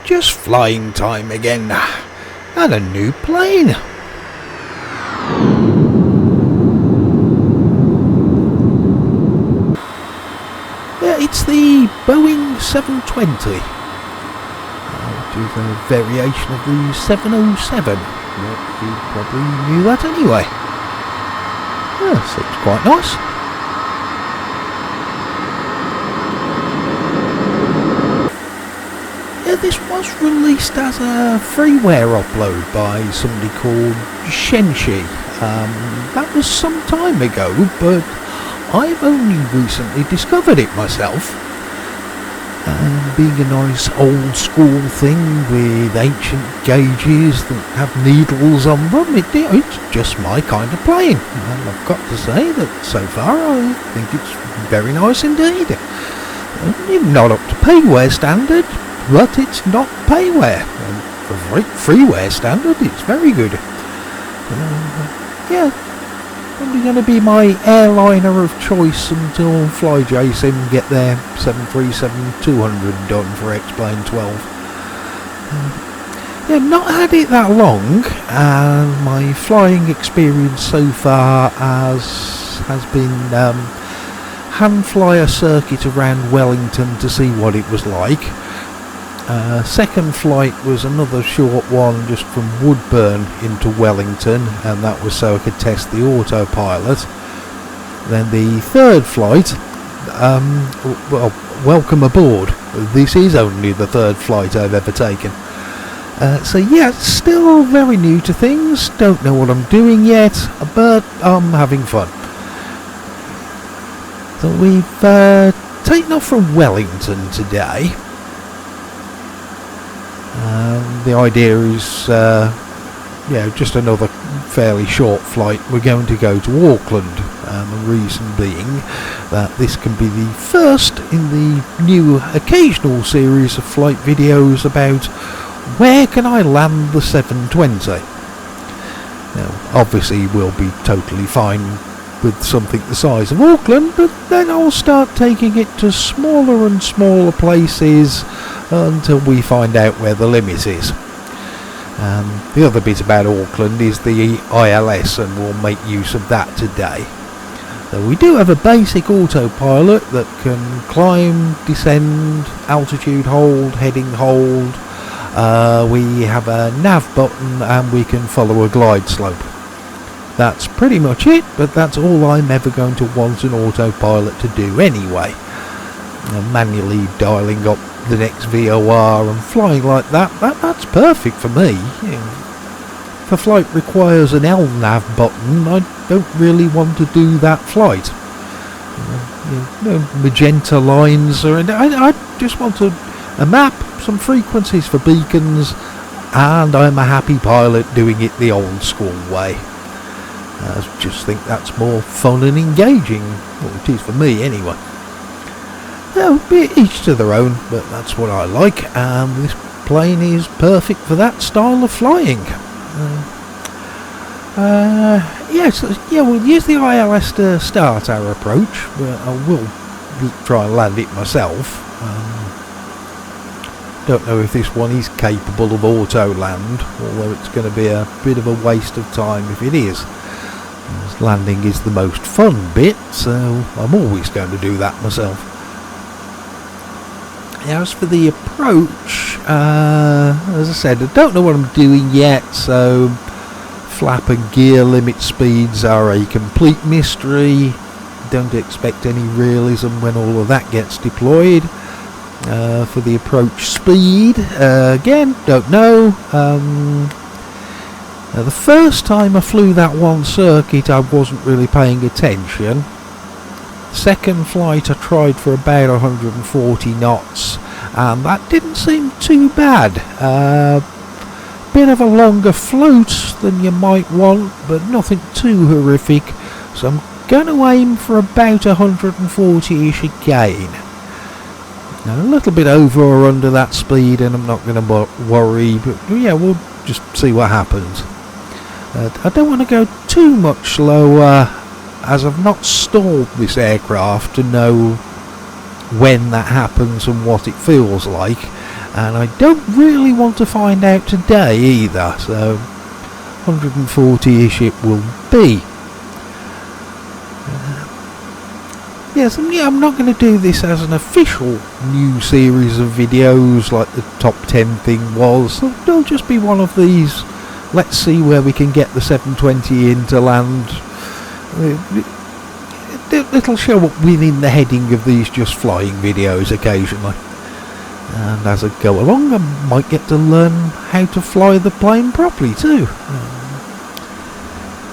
just flying time again. And a new plane. Yeah, it's the Boeing 720. Which is a variation of the 707. You probably knew that anyway. Yeah, seems quite nice. Yeah, this was released as a freeware upload by somebody called Shenshi. That was some time ago, but I've only recently discovered it myself. Being a nice old school thing with ancient gauges that have needles on them, it's just my kind of plane. And I've got to say that so far I think it's very nice indeed. Not up to payware standard, but it's not payware. And for freeware standard, it's very good. Yeah. Probably going to be my airliner of choice until FlyJSim get their 737-200 done for X-Plane 12. Yeah, not had it that long, and my flying experience so far has been hand fly a circuit around Wellington to see what it was like. Second flight was another short one just from Woodburn into Wellington, and that was so I could test the autopilot. Then the third flight, well, welcome aboard. This is only the third flight I've ever taken. So yeah, still very new to things, don't know what I'm doing yet, but I'm having fun. So we've taken off from Wellington today. The idea is, just another fairly short flight. We're going to go to Auckland, the reason being that this can be the first in the new occasional series of flight videos about where can I land the 720. Now, obviously we'll be totally fine with something the size of Auckland, but then I'll start taking it to smaller and smaller places until we find out where the limit is. The other bit about Auckland is the ILS, and we'll make use of that today. So we do have a basic autopilot that can climb, descend, altitude hold, heading hold. We have a nav button and we can follow a glide slope. That's pretty much it, but that's all I'm ever going to want an autopilot to do anyway. Manually dialing up the next VOR and flying like that's perfect for me. If a flight requires an LNAV button, I don't really want to do that flight. Magenta lines, or I just want a map, some frequencies for beacons, and I'm a happy pilot doing it the old school way. I just think that's more fun and engaging. Well, it is for me anyway. Well, each to their own, but that's what I like, and this plane is perfect for that style of flying. We'll use the ILS to start our approach, but I will try and land it myself. Don't know if this one is capable of auto land, although it's going to be a bit of a waste of time if it is. Landing is the most fun bit, so I'm always going to do that myself. As for the approach, as I said, I don't know what I'm doing yet, so flap and gear limit speeds are a complete mystery. Don't expect any realism when all of that gets deployed. For the approach speed, again, don't know. The first time I flew that one circuit I wasn't really paying attention. Second flight I tried for about 140 knots, and that didn't seem too bad. Bit of a longer float than you might want, but nothing too horrific, so I'm going to aim for about 140ish again. Now, a little bit over or under that speed and I'm not going to worry, but yeah, we'll just see what happens. I don't want to go too much slower, as I've not stalled this aircraft to know when that happens and what it feels like, and I don't really want to find out today either, so 140ish it will be. Yes, and yeah, I'm not going to do this as an official new series of videos like the top 10 thing was, so it'll just be one of these, let's see where we can get the 720 into land. It'll show up within the heading of these just flying videos occasionally. And as I go along, I might get to learn how to fly the plane properly too.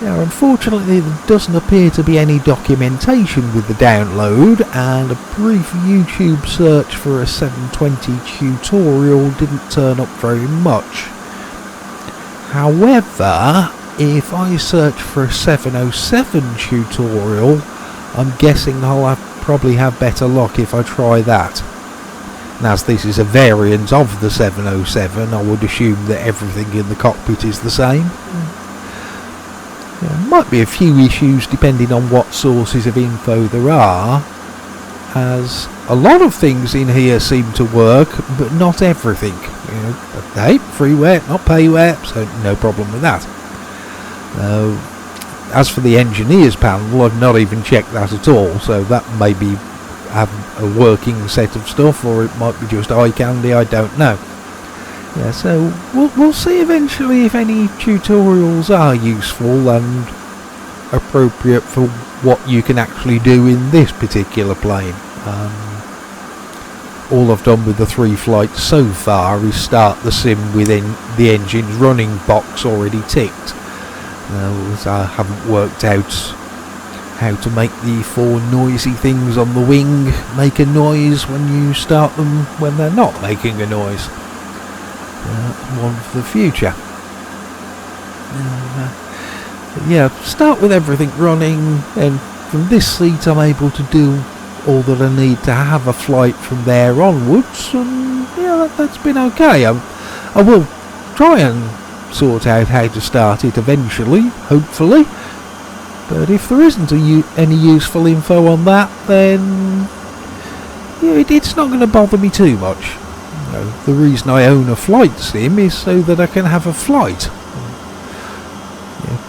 Yeah, unfortunately there doesn't appear to be any documentation with the download, and a brief YouTube search for a 720 tutorial didn't turn up very much. However, if I search for a 707 tutorial, I'm guessing I'll probably have better luck if I try that. And as this is a variant of the 707, I would assume that everything in the cockpit is the same. There might be a few issues depending on what sources of info there are, as a lot of things in here seem to work, but not everything. Hey, freeware, not payware, so no problem with that. As for the engineers panel, I've not even checked that at all, so that may be have a working set of stuff, or it might be just eye candy, I don't know. Yeah, so we'll see eventually if any tutorials are useful and appropriate for what you can actually do in this particular plane. All I've done with the 3 flights so far is start the sim within the engine's running box already ticked. As I haven't worked out how to make the 4 noisy things on the wing make a noise when you start them when they're not making a noise. One for the future. Yeah, start with everything running, and from this seat I'm able to do all that I need to have a flight from there onwards, and yeah, that's been okay. I will try and sort out how to start it eventually, hopefully, but if there isn't any useful info on that, then yeah, it's not going to bother me too much. The reason I own a flight sim is so that I can have a flight.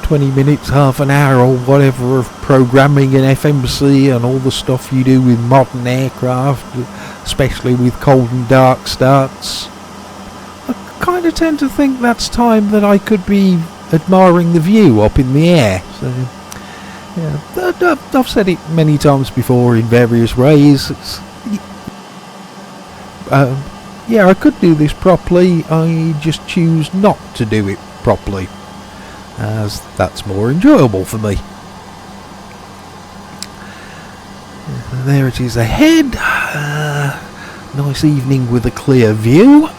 20 minutes, half an hour or whatever of programming and FMC and all the stuff you do with modern aircraft, especially with cold and dark starts. I kind of tend to think that's time that I could be admiring the view up in the air. So, yeah, I've said it many times before in various ways. Yeah, I could do this properly, I just choose not to do it properly, as that's more enjoyable for me. There it is ahead. Nice evening with a clear view.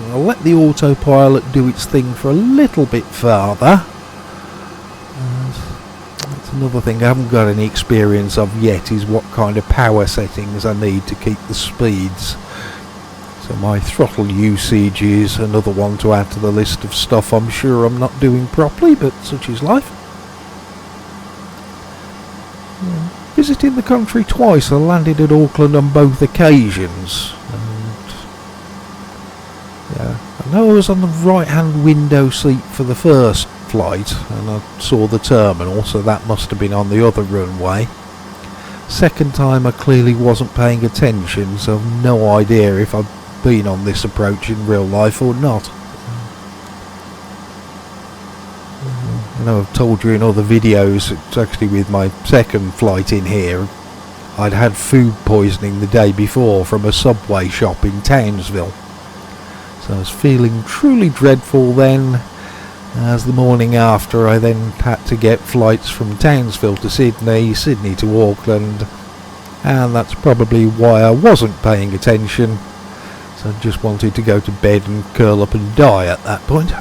I'll let the autopilot do its thing for a little bit farther. That's another thing I haven't got any experience of yet, is what kind of power settings I need to keep the speeds. So my throttle usage is another one to add to the list of stuff I'm sure I'm not doing properly, but such is life. Yeah. Visiting the country twice, I landed at Auckland on both occasions. And yeah, I know I was on the right hand window seat for the first flight and I saw the terminal, so that must have been on the other runway. Second time I clearly wasn't paying attention, so I've no idea if I've been on this approach in real life or not. I know I've told you in other videos, it's actually with my second flight in here, I'd had food poisoning the day before from a Subway shop in Townsville. So I was feeling truly dreadful then. As the morning after, I then had to get flights from Townsville to Sydney, Sydney to Auckland, and that's probably why I wasn't paying attention. So I just wanted to go to bed and curl up and die at that point.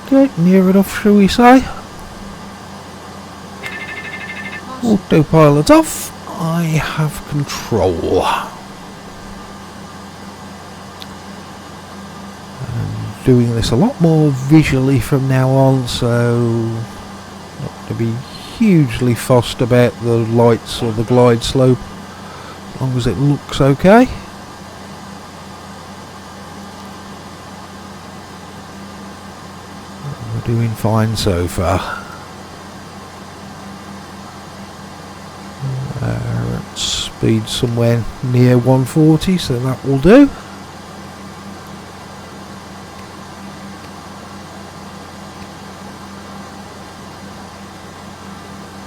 Okay, near enough, shall we say? Autopilot off. I have control. And doing this a lot more visually from now on, so not to be hugely fussed about the lights or the glide slope, as long as it looks okay. We're doing fine so far. Let's speed somewhere near 140, so that will do.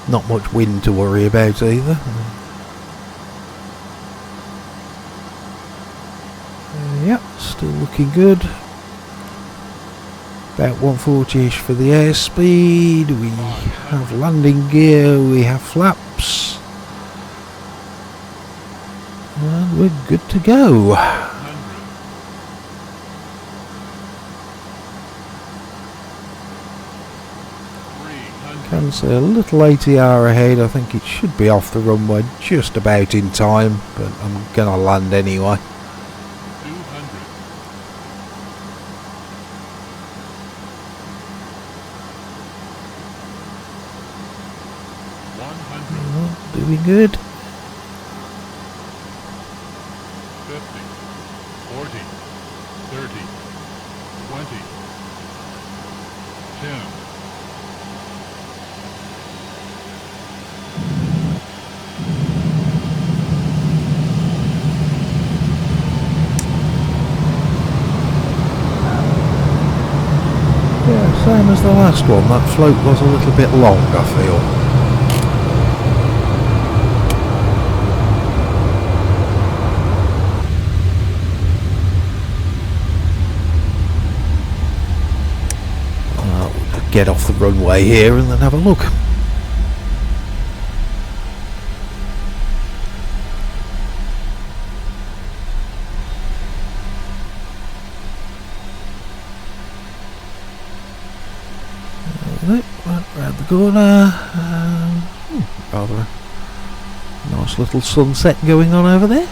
Not much wind to worry about either. Yep, still looking good. About 140ish for the airspeed. We have landing gear, we have flaps. And we're good to go. Can say a little ATR ahead. I think it should be off the runway just about in time, but I'm gonna land anyway. 200. Doing good. 50, 40, 30, 20, 10. Yeah, same as the last one. That float was a little bit long, I feel. We'll get off the runway here and then have a look. Round the corner, rather a nice little sunset going on over there.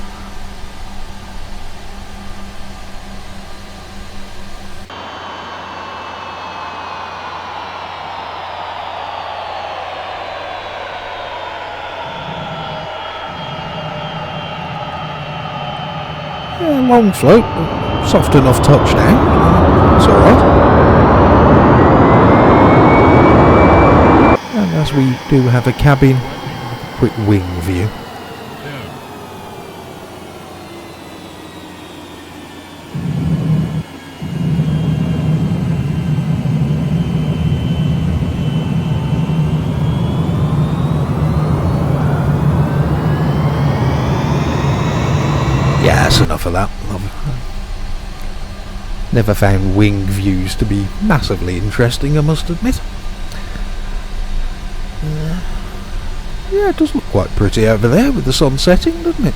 Yeah, long float, but soft enough touchdown. It's alright. And as we do have a cabin, quick wing view. Yeah, that's enough of that. I've never found wing views to be massively interesting, I must admit. Yeah, it does look quite pretty over there with the sun setting, doesn't it?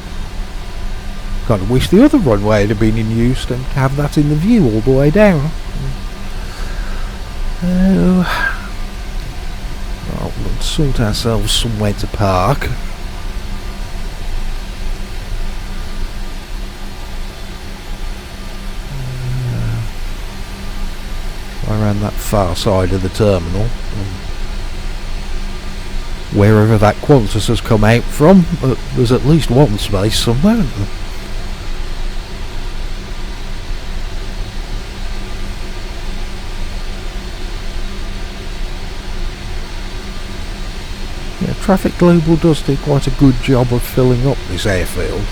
Kind of wish the other runway had been in use and have that in the view all the way down. Well, we'll sort ourselves somewhere to park. Around that far side of the terminal. Wherever that Qantas has come out from, there's at least one space somewhere, isn't there? Yeah, Traffic Global does do quite a good job of filling up this airfield.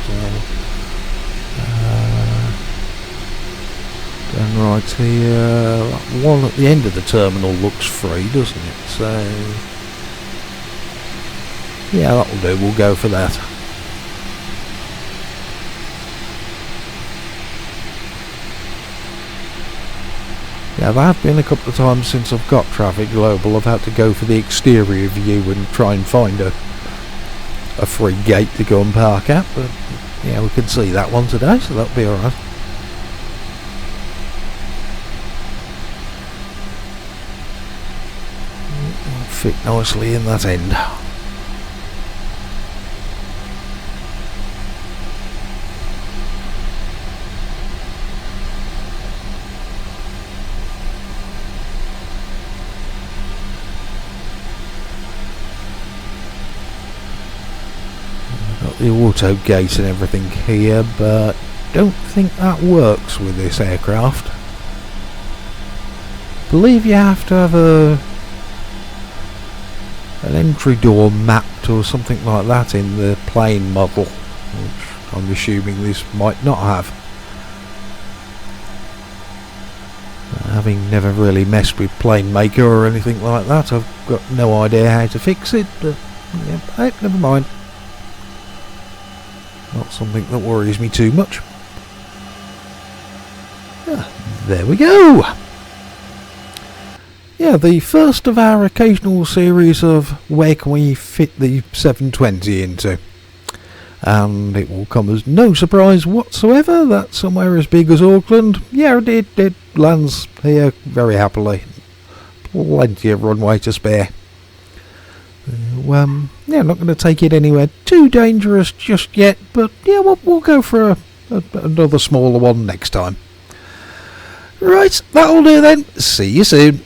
And right here, that one at the end of the terminal looks free, doesn't it? So yeah, that'll do, we'll go for that. Yeah, there have been a couple of times since I've got Traffic Global, I've had to go for the exterior view and try and find a free gate to go and park at, but yeah, we can see that one today, so that'll be alright. Fit nicely in that end. the auto gate and everything here, but don't think that works with this aircraft. Believe you have to have an entry door mapped or something like that in the plane model, which I'm assuming this might not have. Having never really messed with Plane Maker or anything like that, I've got no idea how to fix it, but yeah, hey, never mind. Not something that worries me too much. There we go! Yeah, the first of our occasional series of where can we fit the 720 into. And it will come as no surprise whatsoever that somewhere as big as Auckland, yeah, it lands here very happily. Plenty of runway to spare. Yeah, not going to take it anywhere too dangerous just yet, but yeah, we'll go for another smaller one next time. Right, that'll do then. See you soon.